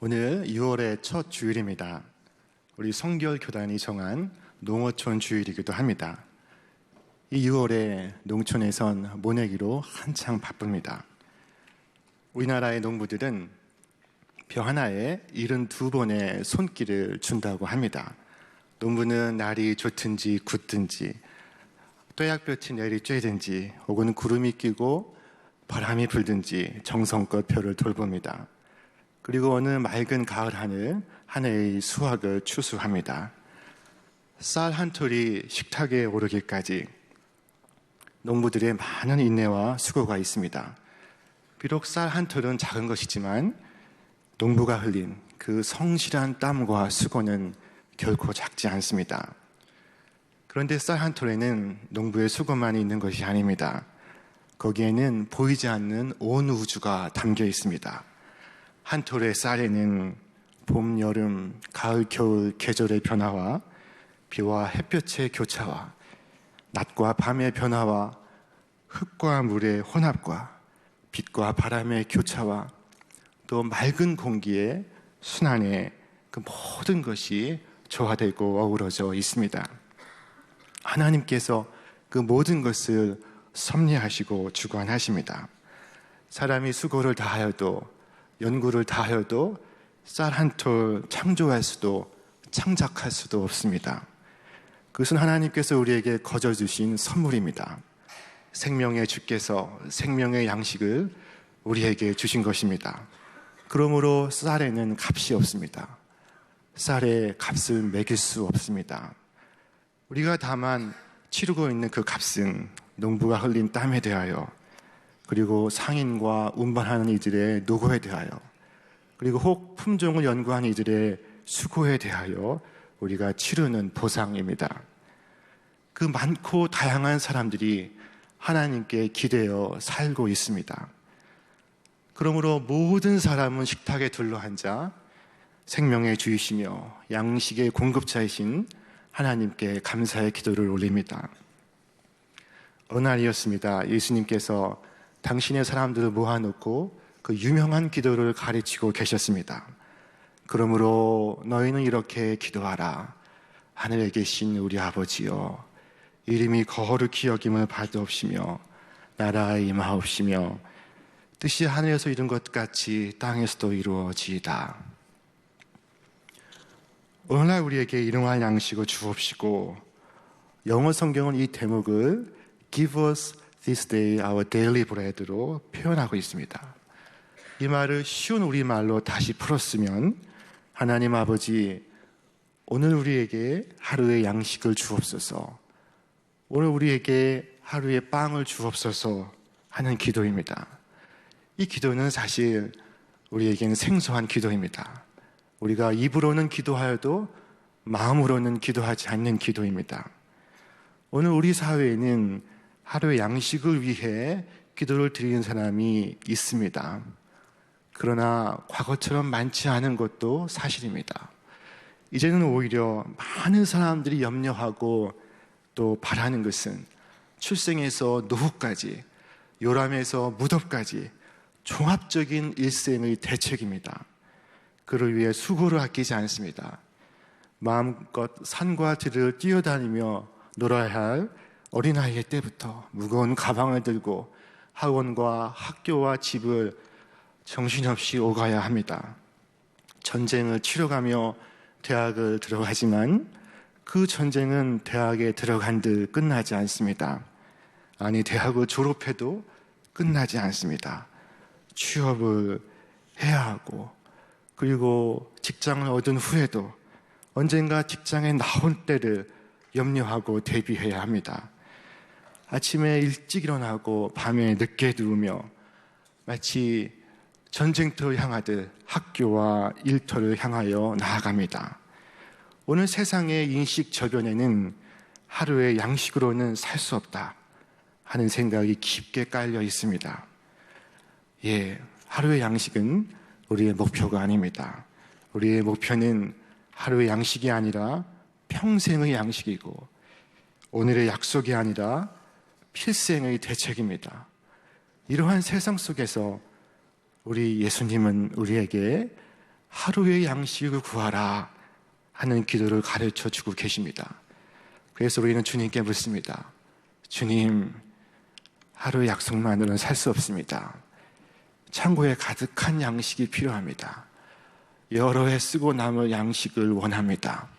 오늘 6월의 첫 주일입니다. 우리 성결교단이 정한 농어촌 주일이기도 합니다. 이 6월에 농촌에선 모내기로 한창 바쁩니다. 우리나라의 농부들은 벼 하나에 72번의 손길을 준다고 합니다. 농부는 날이 좋든지 굳든지 또약볕이 내리쬐든지 혹은 구름이 끼고 바람이 불든지 정성껏 벼를 돌봅니다. 그리고 어느 맑은 가을 하늘 한 해의 수확을 추수합니다. 쌀 한 톨이 식탁에 오르기까지 농부들의 많은 인내와 수고가 있습니다. 비록 쌀 한 톨은 작은 것이지만 농부가 흘린 그 성실한 땀과 수고는 결코 작지 않습니다. 그런데 쌀 한 톨에는 농부의 수고만이 있는 것이 아닙니다. 거기에는 보이지 않는 온 우주가 담겨 있습니다. 한 톨의 쌀에는 봄, 여름, 가을, 겨울 계절의 변화와 비와 햇볕의 교차와 낮과 밤의 변화와 흙과 물의 혼합과 빛과 바람의 교차와 또 맑은 공기의 순환에 그 모든 것이 조화되고 어우러져 있습니다. 하나님께서 그 모든 것을 섭리하시고 주관하십니다. 사람이 수고를 다하여도 연구를 다하여도 쌀 한 톨 창조할 수도 창작할 수도 없습니다. 그것은 하나님께서 우리에게 거저 주신 선물입니다. 생명의 주께서 생명의 양식을 우리에게 주신 것입니다. 그러므로 쌀에는 값이 없습니다. 쌀의 값을 매길 수 없습니다. 우리가 다만 치르고 있는 그 값은 농부가 흘린 땀에 대하여, 그리고 상인과 운반하는 이들의 노고에 대하여, 그리고 혹 품종을 연구하는 이들의 수고에 대하여 우리가 치르는 보상입니다. 그 많고 다양한 사람들이 하나님께 기대어 살고 있습니다. 그러므로 모든 사람은 식탁에 둘러앉아 생명의 주이시며 양식의 공급자이신 하나님께 감사의 기도를 올립니다. 어느 날이었습니다. 예수님께서 당신의 사람들을 모아놓고 그 유명한 기도를 가르치고 계셨습니다. 그러므로 너희는 이렇게 기도하라. 하늘에 계신 우리 아버지여, 이름이 거룩히 여김을 받으옵시며 나라의 임하옵시며 뜻이 하늘에서 이룬 것 같이 땅에서도 이루어지이다. 오늘날 우리에게 일용할 양식을 주옵시고, 영어 성경은 이 대목을 Give us this day our daily bread로 표현하고 있습니다. 이 말을 쉬운 우리말로 다시 풀었으면, 하나님 아버지, 오늘 우리에게 하루의 양식을 주옵소서, 오늘 우리에게 하루의 빵을 주옵소서 하는 기도입니다. 이 기도는 사실 우리에게는 생소한 기도입니다. 우리가 입으로는 기도하여도 마음으로는 기도하지 않는 기도입니다. 오늘 우리 사회에는 하루의 양식을 위해 기도를 드리는 사람이 있습니다. 그러나 과거처럼 많지 않은 것도 사실입니다. 이제는 오히려 많은 사람들이 염려하고 또 바라는 것은 출생에서 노후까지, 요람에서 무덤까지 종합적인 일생의 대책입니다. 그를 위해 수고를 아끼지 않습니다. 마음껏 산과 들을 뛰어다니며 놀아야 할 어린아이의 때부터 무거운 가방을 들고 학원과 학교와 집을 정신없이 오가야 합니다. 전쟁을 치러가며 대학을 들어가지만 그 전쟁은 대학에 들어간들 끝나지 않습니다. 아니, 대학을 졸업해도 끝나지 않습니다. 취업을 해야 하고, 그리고 직장을 얻은 후에도 언젠가 직장에 나올 때를 염려하고 대비해야 합니다. 아침에 일찍 일어나고 밤에 늦게 누우며 마치 전쟁터를 향하듯 학교와 일터를 향하여 나아갑니다. 오늘 세상의 인식 저변에는 하루의 양식으로는 살 수 없다 하는 생각이 깊게 깔려 있습니다. 하루의 양식은 우리의 목표가 아닙니다. 우리의 목표는 하루의 양식이 아니라 평생의 양식이고, 오늘의 약속이 아니라 필생의 대책입니다. 이러한 세상 속에서 우리 예수님은 우리에게 하루의 양식을 구하라 하는 기도를 가르쳐 주고 계십니다. 그래서 우리는 주님께 묻습니다. 주님, 하루의 약속만으로는 살 수 없습니다. 창고에 가득한 양식이 필요합니다. 여러 해 쓰고 남을 양식을 원합니다.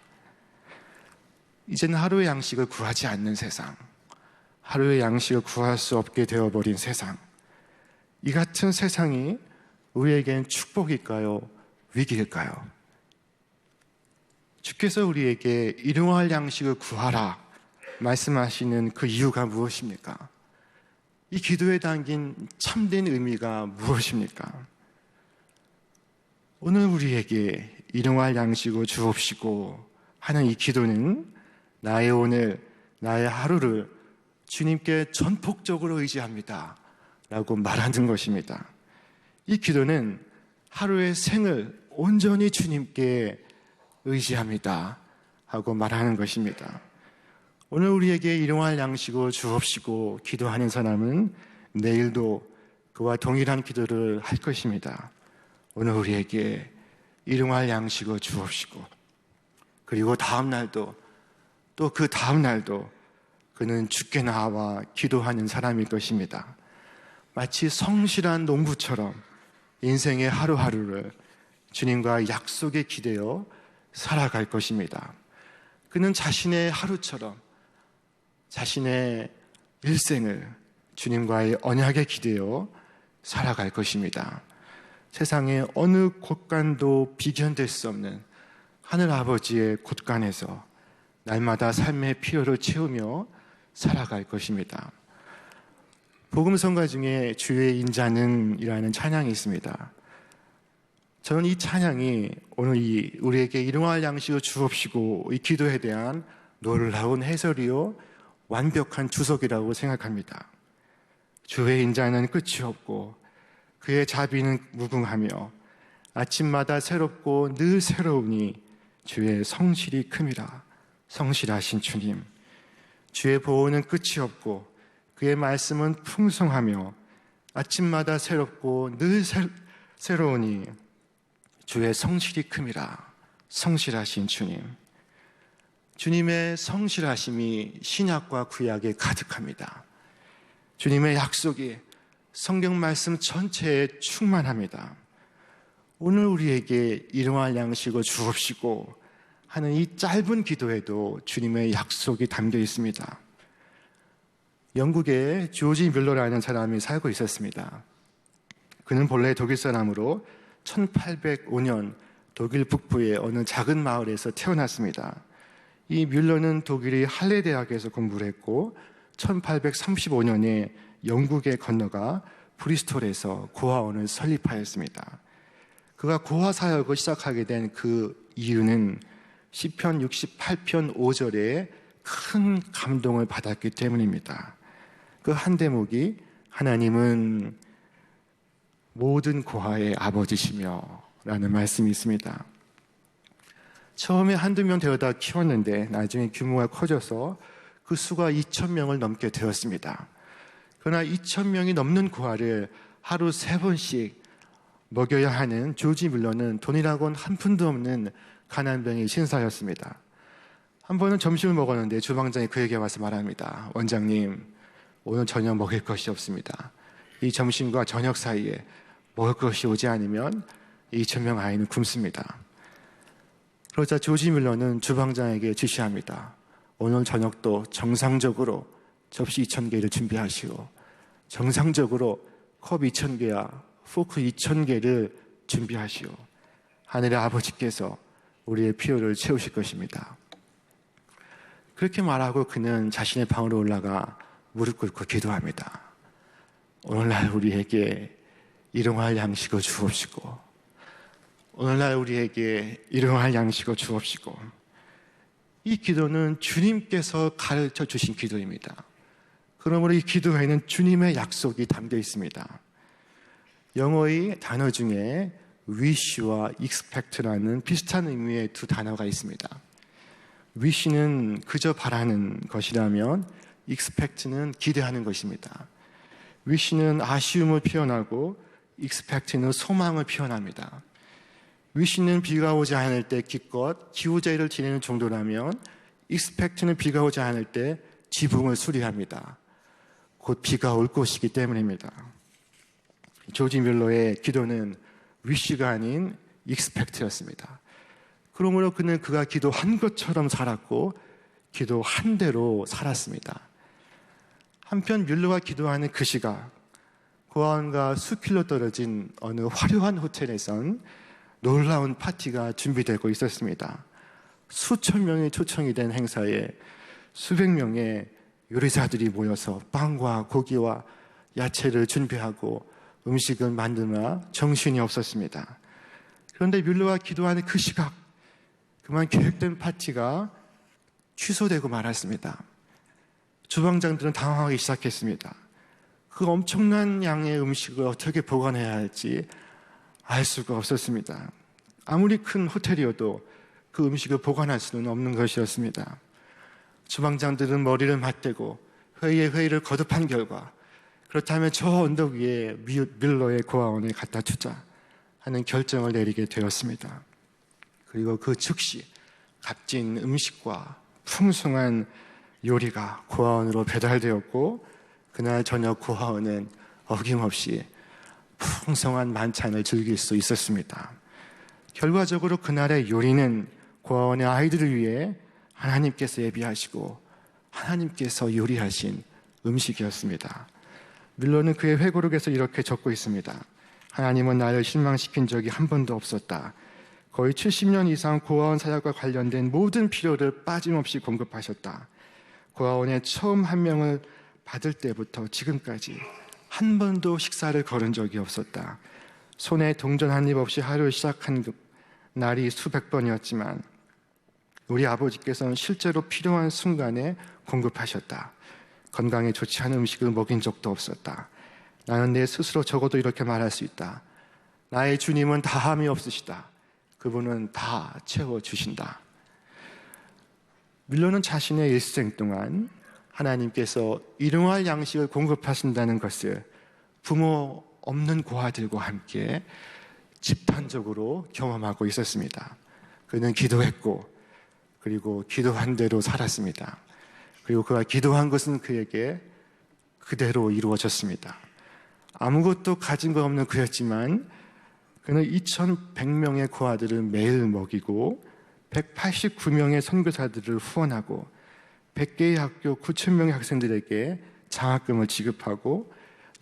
이제는 하루의 양식을 구하지 않는 세상, 하루의 양식을 구할 수 없게 되어버린 세상, 이 같은 세상이 우리에겐 축복일까요? 위기일까요? 주께서 우리에게 일용할 양식을 구하라 말씀하시는 그 이유가 무엇입니까? 이 기도에 담긴 참된 의미가 무엇입니까? 오늘 우리에게 일용할 양식을 주옵시고 하는 이 기도는 나의 오늘, 나의 하루를 주님께 전폭적으로 의지합니다 라고 말하는 것입니다. 이 기도는 하루의 생을 온전히 주님께 의지합니다 하고 말하는 것입니다. 오늘 우리에게 일용할 양식을 주옵시고 기도하는 사람은 내일도 그와 동일한 기도를 할 것입니다. 오늘 우리에게 일용할 양식을 주옵시고, 그리고 다음 날도 또 그 다음 날도 그는 주께 나와 기도하는 사람일 것입니다. 마치 성실한 농부처럼 인생의 하루하루를 주님과 약속에 기대어 살아갈 것입니다. 그는 자신의 하루처럼 자신의 일생을 주님과의 언약에 기대어 살아갈 것입니다. 세상의 어느 곳간도 비견될 수 없는 하늘 아버지의 곳간에서 날마다 삶의 필요를 채우며 살아갈 것입니다. 복음성가 중에 주의 인자는 이라는 찬양이 있습니다. 저는 이 찬양이 오늘 우리에게 일용할 양식을 주옵시고 이 기도에 대한 놀라운 해설이요 완벽한 주석이라고 생각합니다. 주의 인자는 끝이 없고 그의 자비는 무궁하며 아침마다 새롭고 늘 새로우니 주의 성실이 큼이라. 성실하신 주님, 주의 보호는 끝이 없고 그의 말씀은 풍성하며 아침마다 새롭고 늘 새로우니 주의 성실이 큼이라. 성실하신 주님, 주님의 성실하심이 신약과 구약에 가득합니다. 주님의 약속이 성경 말씀 전체에 충만합니다. 오늘 우리에게 일용할 양식을 주옵시고 하는 이 짧은 기도에도 주님의 약속이 담겨 있습니다. 영국에 조지 뮬러라는 사람이 살고 있었습니다. 그는 본래 독일 사람으로 1805년 독일 북부의 어느 작은 마을에서 태어났습니다. 이 뮬러는 독일의 할레 대학에서 공부를 했고 1835년에 영국에 건너가 브리스톨에서 고아원을 설립하였습니다. 그가 고아 사역을 시작하게 된 그 이유는 시편 68편 5절에 큰 감동을 받았기 때문입니다. 그 한 대목이 하나님은 모든 고아의 아버지시며 라는 말씀이 있습니다. 처음에 한두 명 데려다 키웠는데 나중에 규모가 커져서 그 수가 2,000명을 넘게 되었습니다. 그러나 2,000명이 넘는 고아를 하루 3번씩 먹여야 하는 조지 뮬러는 돈이라고는 한 푼도 없는 가난병의 신사였습니다. 한 번은 점심을 먹었는데 주방장이 그에게 와서 말합니다. 원장님, 오늘 저녁 먹을 것이 없습니다. 이 점심과 저녁 사이에 먹을 것이 오지 않으면 2,000명 아이는 굶습니다. 그러자 조지 뮬러는 주방장에게 지시합니다. 오늘 저녁도 정상적으로 접시 2,000개를 준비하시고 정상적으로 컵 2,000개와 포크 2,000개를 준비하시오. 하늘의 아버지께서 우리의 필요를 채우실 것입니다. 그렇게 말하고 그는 자신의 방으로 올라가 무릎 꿇고 기도합니다. 오늘날 우리에게 일용할 양식을 주옵시고, 오늘날 우리에게 일용할 양식을 주옵시고. 이 기도는 주님께서 가르쳐 주신 기도입니다. 그러므로 이 기도에는 주님의 약속이 담겨 있습니다. 영어의 단어 중에 wish와 expect라는 비슷한 의미의 두 단어가 있습니다. wish는 그저 바라는 것이라면 expect는 기대하는 것입니다. wish는 아쉬움을 표현하고 expect는 소망을 표현합니다. wish는 비가 오지 않을 때 기껏 기우제를 지내는 정도라면 expect는 비가 오지 않을 때 지붕을 수리합니다. 곧 비가 올 것이기 때문입니다. 조지 뮬러의 기도는 wish가 아닌 expect였습니다. 그러므로 그는 그가 기도한 것처럼 살았고 기도한 대로 살았습니다. 한편 뮬러가 기도하는 그 시각, 고아원과 수킬로 떨어진 어느 화려한 호텔에선 놀라운 파티가 준비되고 있었습니다. 수천 명이 초청이 된 행사에 수백 명의 요리사들이 모여서 빵과 고기와 야채를 준비하고 음식을 만드느라 정신이 없었습니다. 그런데 뮬러가 기도하는 그 시각, 그만 계획된 파티가 취소되고 말았습니다. 주방장들은 당황하기 시작했습니다. 그 엄청난 양의 음식을 어떻게 보관해야 할지 알 수가 없었습니다. 아무리 큰 호텔이어도 그 음식을 보관할 수는 없는 것이었습니다. 주방장들은 머리를 맞대고 회의를 거듭한 결과, 그렇다면 저 언덕 위에 뮬러의 고아원에 갖다 주자 하는 결정을 내리게 되었습니다. 그리고 그 즉시 값진 음식과 풍성한 요리가 고아원으로 배달되었고, 그날 저녁 고아원은 어김없이 풍성한 만찬을 즐길 수 있었습니다. 결과적으로 그날의 요리는 고아원의 아이들을 위해 하나님께서 예비하시고 하나님께서 요리하신 음식이었습니다. 뮬러는 그의 회고록에서 이렇게 적고 있습니다. 하나님은 나를 실망시킨 적이 한 번도 없었다. 거의 70년 이상 고아원 사역과 관련된 모든 필요를 빠짐없이 공급하셨다. 고아원에 처음 한 명을 받을 때부터 지금까지 한 번도 식사를 거른 적이 없었다. 손에 동전 한 입 없이 하루를 시작한 날이 수백 번이었지만 우리 아버지께서는 실제로 필요한 순간에 공급하셨다. 건강에 좋지 않은 음식을 먹인 적도 없었다. 나는 내 스스로 적어도 이렇게 말할 수 있다. 나의 주님은 다함이 없으시다. 그분은 다 채워주신다. 뮬러는 자신의 일생 동안 하나님께서 일용할 양식을 공급하신다는 것을 부모 없는 고아들과 함께 집단적으로 경험하고 있었습니다. 그는 기도했고, 그리고 기도한 대로 살았습니다. 그리고 그가 기도한 것은 그에게 그대로 이루어졌습니다. 아무것도 가진 거 없는 그였지만 그는 2,100명의 고아들을 매일 먹이고 189명의 선교사들을 후원하고 100개의 학교 9,000명의 학생들에게 장학금을 지급하고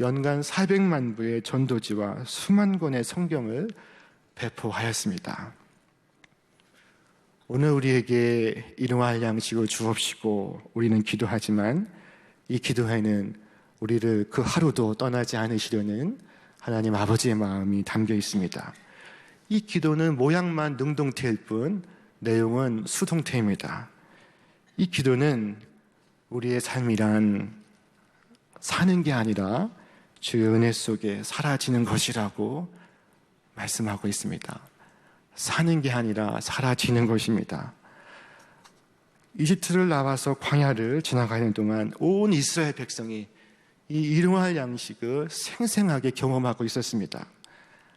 연간 400만 부의 전도지와 수만 권의 성경을 배포하였습니다. 오늘 우리에게 일용할 양식을 주옵시고 우리는 기도하지만 이 기도에는 우리를 그 하루도 떠나지 않으시려는 하나님 아버지의 마음이 담겨 있습니다. 이 기도는 모양만 능동태일 뿐 내용은 수동태입니다. 이 기도는 우리의 삶이란 사는 게 아니라 주의 은혜 속에 사라지는 것이라고 말씀하고 있습니다. 사는 게 아니라 사라지는 것입니다. 이집트를 나와서 광야를 지나가는 동안 온 이스라엘 백성이 이 일용할 양식을 생생하게 경험하고 있었습니다.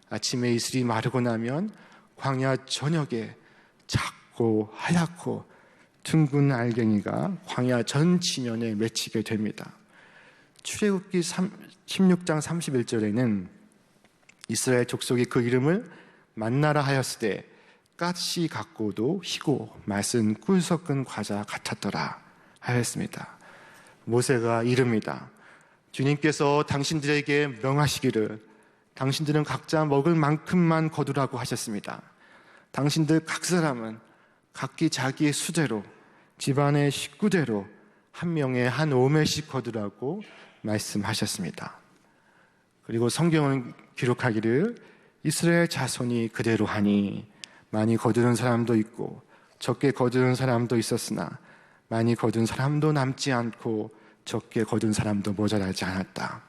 아침에 이슬이 마르고 나면 광야 저녁에 작고 하얗고 둥근 알갱이가 광야 전 지면에 맺히게 됩니다. 출애굽기 16장 31절에는 이스라엘 족속이 그 이름을 만나라 하였으되 가시 같고도 희고 맛은 꿀 섞은 과자 같았더라 하였습니다. 모세가 이릅니다. 주님께서 당신들에게 명하시기를 당신들은 각자 먹을 만큼만 거두라고 하셨습니다. 당신들 각 사람은 각기 자기의 수대로 집안의 식구대로 한 명에 한 오멜씩 거두라고 말씀하셨습니다. 그리고 성경은 기록하기를 이스라엘 자손이 그대로 하니 많이 거두는 사람도 있고 적게 거두는 사람도 있었으나 많이 거둔 사람도 남지 않고 적게 거둔 사람도 모자라지 않았다.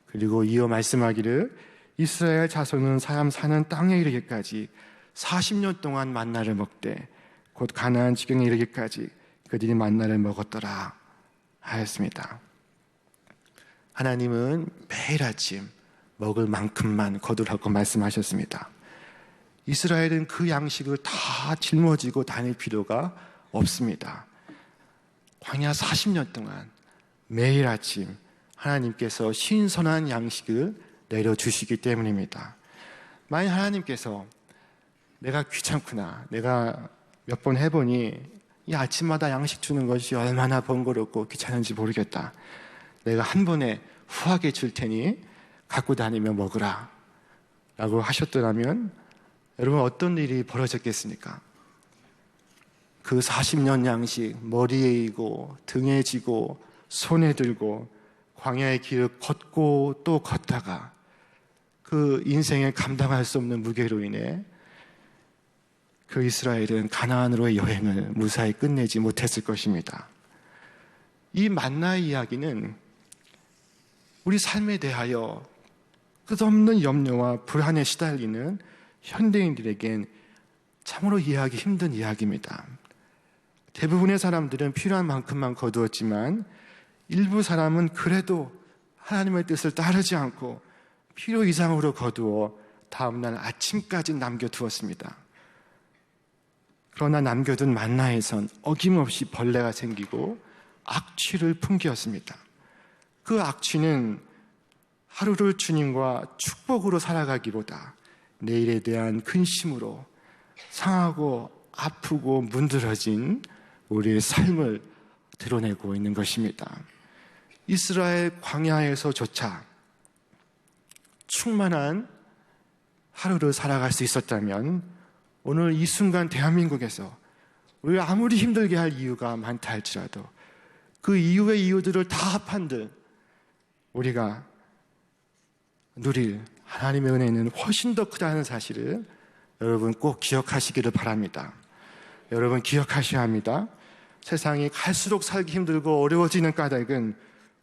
그리고 이어 말씀하기를 이스라엘 자손은 사람 사는 땅에 이르기까지 40년 동안 만나를 먹되 곧 가나안 지경에 이르기까지 그들이 만나를 먹었더라 하였습니다. 하나님은 매일 아침 먹을 만큼만 거두라고 말씀하셨습니다. 이스라엘은 그 양식을 다 짊어지고 다닐 필요가 없습니다. 광야 40년 동안 매일 아침 하나님께서 신선한 양식을 내려주시기 때문입니다. 만약 하나님께서 내가 귀찮구나, 내가 몇 번 해보니 이 아침마다 양식 주는 것이 얼마나 번거롭고 귀찮은지 모르겠다, 내가 한 번에 후하게 줄 테니 갖고 다니며 먹으라 라고 하셨더라면 여러분 어떤 일이 벌어졌겠습니까? 그 40년 양식 머리에 이고 등에 지고 손에 들고 광야의 길을 걷고 또 걷다가 그 인생에 감당할 수 없는 무게로 인해 그 이스라엘은 가나안으로의 여행을 무사히 끝내지 못했을 것입니다. 이 만나의 이야기는 우리 삶에 대하여 끝없는 염려와 불안에 시달리는 현대인들에겐 참으로 이해하기 힘든 이야기입니다. 대부분의 사람들은 필요한 만큼만 거두었지만 일부 사람은 그래도 하나님의 뜻을 따르지 않고 필요 이상으로 거두어 다음날 아침까지 남겨두었습니다. 그러나 남겨둔 만나에선 어김없이 벌레가 생기고 악취를 풍기었습니다. 그 악취는 하루를 주님과 축복으로 살아가기보다 내일에 대한 근심으로 상하고 아프고 문드러진 우리의 삶을 드러내고 있는 것입니다. 이스라엘 광야에서조차 충만한 하루를 살아갈 수 있었다면 오늘 이 순간 대한민국에서 우리가 아무리 힘들게 할 이유가 많다 할지라도 그 이유의 이유들을 다 합한들 우리가 누릴 하나님의 은혜는 훨씬 더 크다는 사실을 여러분 꼭 기억하시기를 바랍니다. 여러분 기억하셔야 합니다. 세상이 갈수록 살기 힘들고 어려워지는 까닭은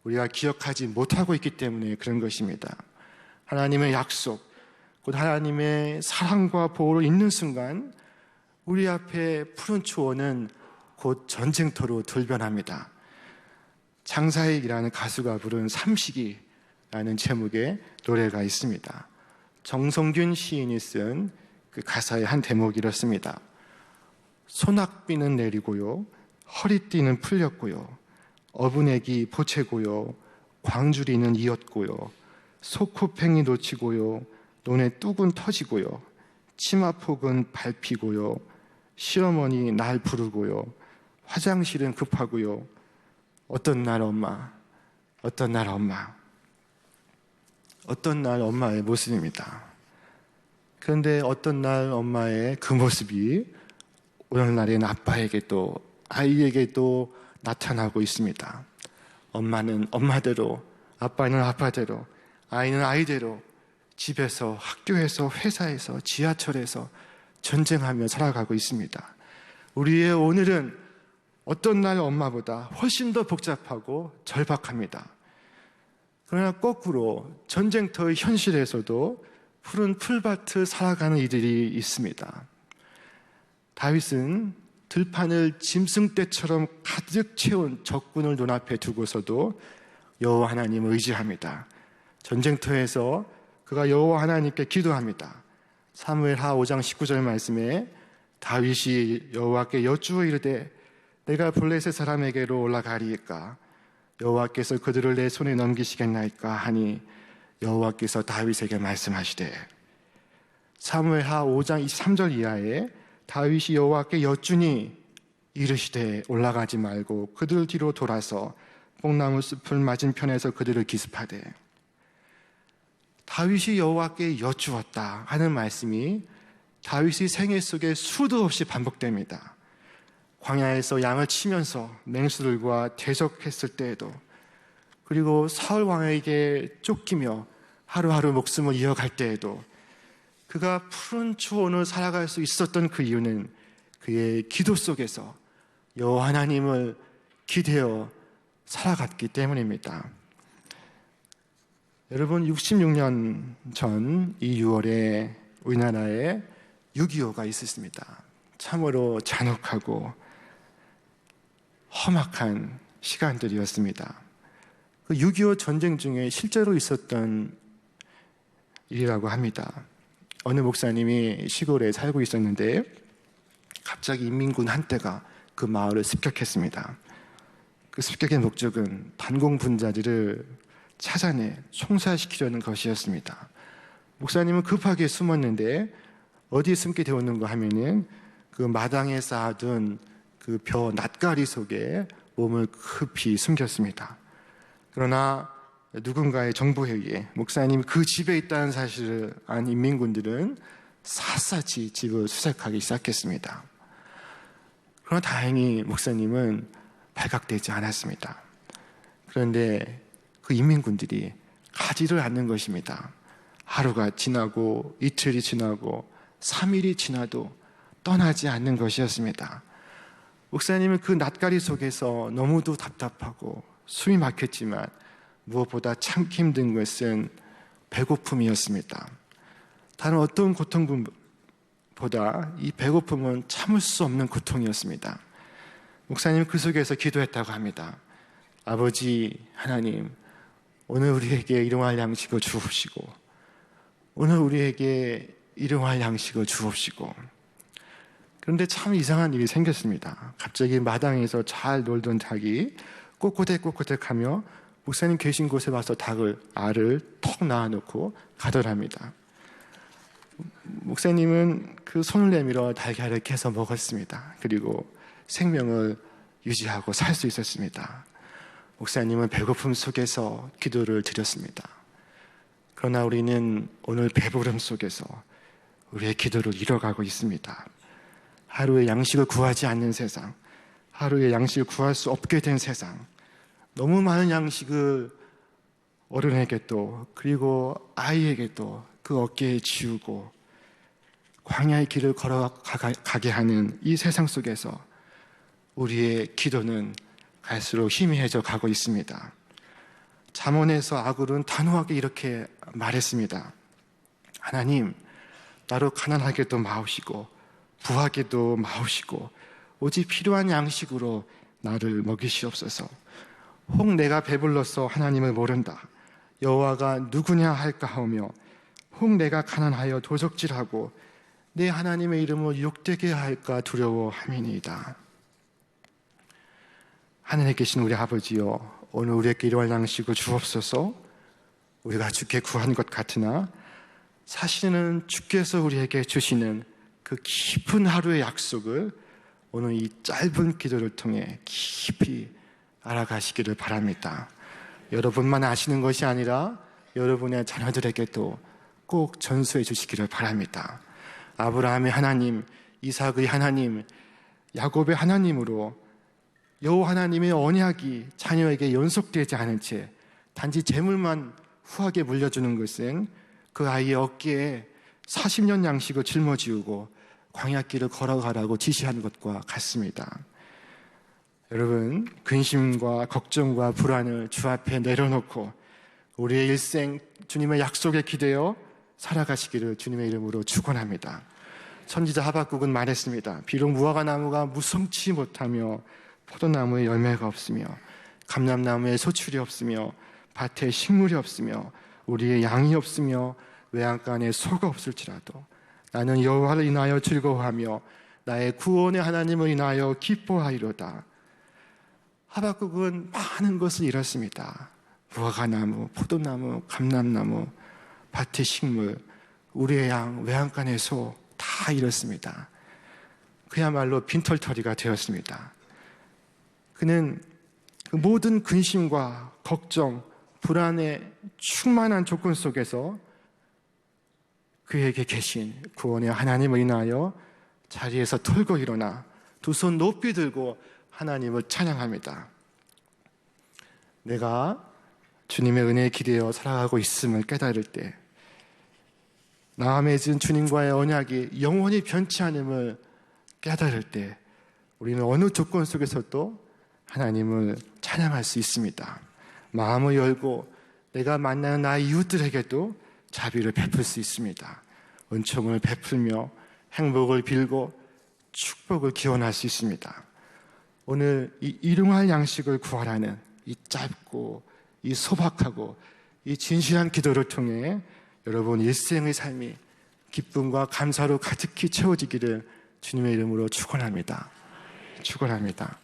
우리가 기억하지 못하고 있기 때문에 그런 것입니다. 하나님의 약속, 곧 하나님의 사랑과 보호를 잊는 순간 우리 앞에 푸른 초원은 곧 전쟁터로 돌변합니다. 장사익이라는 가수가 부른 삼식이라는 제목의 노래가 있습니다. 정성균 시인이 쓴 그 가사의 한 대목이 이렇습니다. 소낙비는 내리고요, 허리띠는 풀렸고요, 어분액이 보채고요, 광주리는 이었고요, 소쿠팽이 놓치고요, 논의 뚝은 터지고요, 치마폭은 밟히고요, 시어머니 날 부르고요, 화장실은 급하고요, 어떤 날 엄마, 어떤 날 엄마, 어떤 날 엄마의 모습입니다. 그런데 어떤 날 엄마의 그 모습이 오늘날엔 아빠에게도 아이에게도 나타나고 있습니다. 엄마는 엄마대로, 아빠는 아빠대로, 아이는 아이대로 집에서, 학교에서, 회사에서, 지하철에서 전쟁하며 살아가고 있습니다. 우리의 오늘은 어떤 날 엄마보다 훨씬 더 복잡하고 절박합니다. 그러나 거꾸로 전쟁터의 현실에서도 푸른 풀밭을 살아가는 이들이 있습니다. 다윗은 들판을 짐승떼처럼 가득 채운 적군을 눈앞에 두고서도 여호와 하나님을 의지합니다. 전쟁터에서 그가 여호와 하나님께 기도합니다. 사무엘하 5장 19절 말씀에 다윗이 여호와께 여쭈어 이르되 내가 블레셋 사람에게로 올라가리이까 여호와께서 그들을 내 손에 넘기시겠나이까 하니 여호와께서 다윗에게 말씀하시되, 사무엘하 5장 23절 이하에 다윗이 여호와께 여쭈니 이르시되 올라가지 말고 그들 뒤로 돌아서 뽕나무 숲을 맞은편에서 그들을 기습하되, 다윗이 여호와께 여쭈었다 하는 말씀이 다윗의 생애 속에 수도 없이 반복됩니다. 광야에서 양을 치면서 맹수들과 대적했을 때에도, 그리고 사울 왕에게 쫓기며 하루하루 목숨을 이어갈 때에도 그가 푸른 초원을 살아갈 수 있었던 그 이유는 그의 기도 속에서 여호와 하나님을 기대어 살아갔기 때문입니다. 여러분, 66년 전 이 6월에 우리나라에 6.25가 있었습니다. 참으로 잔혹하고 험악한 시간들이었습니다. 그 6.25 전쟁 중에 실제로 있었던 일이라고 합니다. 어느 목사님이 시골에 살고 있었는데 갑자기 인민군 한대가 그 마을을 습격했습니다. 그 습격의 목적은 반공 분자들을 찾아내 총살시키려는 것이었습니다. 목사님은 급하게 숨었는데 어디에 숨게 되었는가 하면은 그 마당에 쌓아둔 그 벼 낫가리 속에 몸을 급히 숨겼습니다. 그러나 누군가의 정보에 의해 목사님이 그 집에 있다는 사실을 안 인민군들은 샅샅이 집을 수색하기 시작했습니다. 그러나 다행히 목사님은 발각되지 않았습니다. 그런데 그 인민군들이 가지를 않는 것입니다. 하루가 지나고 이틀이 지나고 3일이 지나도 떠나지 않는 것이었습니다. 목사님은 그 낯가리 속에서 너무도 답답하고 숨이 막혔지만 무엇보다 참기 힘든 것은 배고픔이었습니다. 다른 어떤 고통보다 이 배고픔은 참을 수 없는 고통이었습니다. 목사님은 그 속에서 기도했다고 합니다. 아버지 하나님, 오늘 우리에게 일용할 양식을 주옵시고, 오늘 우리에게 일용할 양식을 주옵시고. 그런데 참 이상한 일이 생겼습니다. 갑자기 마당에서 잘 놀던 닭이 꼬꼬댁꼬꼬댁하며 목사님 계신 곳에 와서 알을 턱 낳아놓고 가더랍니다. 목사님은 그 손을 내밀어 달걀을 캐서 먹었습니다. 그리고 생명을 유지하고 살 수 있었습니다. 목사님은 배고픔 속에서 기도를 드렸습니다. 그러나 우리는 오늘 배부름 속에서 우리의 기도를 잃어가고 있습니다. 하루의 양식을 구하지 않는 세상, 하루의 양식을 구할 수 없게 된 세상, 너무 많은 양식을 어른에게도 그리고 아이에게도 그 어깨에 지우고 광야의 길을 걸어가게 하는 이 세상 속에서 우리의 기도는 갈수록 희미해져 가고 있습니다. 잠언에서 아굴은 단호하게 이렇게 말했습니다. 하나님, 나로 가난하게도 마우시고 부하게도 마우시고 오직 필요한 양식으로 나를 먹이시옵소서. 혹 내가 배불러서 하나님을 모른다. 여호와가 누구냐 할까 하며 혹 내가 가난하여 도적질하고 내 하나님의 이름을 욕되게 할까 두려워함이니이다. 하늘에 계신 우리 아버지여, 오늘 우리에게 일용할 양식을 주옵소서. 우리가 주께 구한 것 같으나 사실은 주께서 우리에게 주시는 그 깊은 하루의 약속을 오늘 이 짧은 기도를 통해 깊이 알아가시기를 바랍니다. 여러분만 아시는 것이 아니라 여러분의 자녀들에게도 꼭 전수해 주시기를 바랍니다. 아브라함의 하나님, 이삭의 하나님, 야곱의 하나님으로 여호와 하나님의 언약이 자녀에게 연속되지 않은 채 단지 재물만 후하게 물려주는 것은 그 아이의 어깨에 40년 양식을 짊어지우고 광야길을 걸어가라고 지시한 것과 같습니다. 여러분, 근심과 걱정과 불안을 주 앞에 내려놓고 우리의 일생 주님의 약속에 기대어 살아가시기를 주님의 이름으로 축원합니다. 선지자 하박국은 말했습니다. 비록 무화과 나무가 무성치 못하며 포도나무에 열매가 없으며 감람나무에 소출이 없으며 밭에 식물이 없으며 우리의 양이 없으며 외양간에 소가 없을지라도 나는 여호와를 인하여 즐거워하며 나의 구원의 하나님을 인하여 기뻐하리로다. 하박국은 많은 것을 잃었습니다. 무화과나무, 포도나무, 감람나무, 밭의 식물, 우리의 양, 외양간의 소 다 잃었습니다. 그야말로 빈털터리가 되었습니다. 그는 그 모든 근심과 걱정, 불안의 충만한 조건 속에서 그에게 계신 구원의 하나님을 인하여 자리에서 털고 일어나 두 손 높이 들고 하나님을 찬양합니다. 내가 주님의 은혜에 기대어 살아가고 있음을 깨달을 때, 나와 맺은 주님과의 언약이 영원히 변치 않음을 깨달을 때 우리는 어느 조건 속에서도 하나님을 찬양할 수 있습니다. 마음을 열고 내가 만나는 나의 이웃들에게도 자비를 베풀 수 있습니다. 은총을 베풀며 행복을 빌고 축복을 기원할 수 있습니다. 오늘 이 일용할 양식을 구하라는 이 짧고 이 소박하고 이 진실한 기도를 통해 여러분 일생의 삶이 기쁨과 감사로 가득히 채워지기를 주님의 이름으로 축원합니다. 축원합니다.